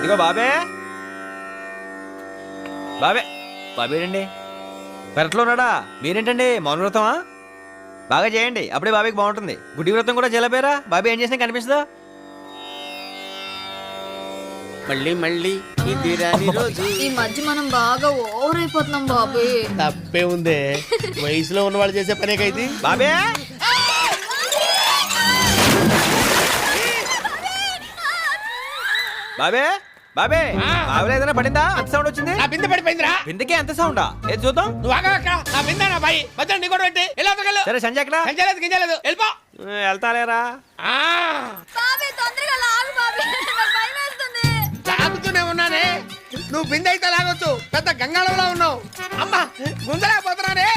ఇదిగో బాబే బాబే బాబేడండి పెరట్లో ఉన్నాడా? మీరేంటండి మౌన వ్రతమా? బాగా చేయండి, అప్పుడే బాబీకి బాగుంటుంది. గుడ్డి వ్రతం కూడా చేయలేపోయారా? బాబీ ఏం చేసినా కనిపిస్తుందా? మళ్ళీ మళ్ళీ ఇది రాని రోజు. ఈ మధ్య మనం బాగా ఓవర్ అయిపోతున్నాం బాబు. తప్పే ఉందే, వయసులో ఉన్న వాళ్ళు చేసే పనే కైతే. బాబే బాబే బాబే బాబులో ఏదైనా పడిందా? అంత సౌండ్ వచ్చింది. నా బిందె పడిపోయిందిరా. బిందెకి ఎంత సౌండా? ఏది చూద్దాం. నువ్వు ఆగా అక్కడ. నా బిందె నా బాయి మధ్య నీ కూడా పెట్టి ఎలా తగలు. సరే సంజయ్ ఎక్కడ? గింజలేదు గింజలేదు వెళ్ళిపో. వెళ్తాలేరా? బాబీ తొందరగా లాగు బాబీ, నాకు భయం వేస్తుంది. లాగుతూనే ఉన్నానే. నువ్వు బిందె అయితే లాగొచ్చు, పెద్ద గంగాళంలో ఉన్నావు. అమ్మా గుంజలేకపోతున్నానే.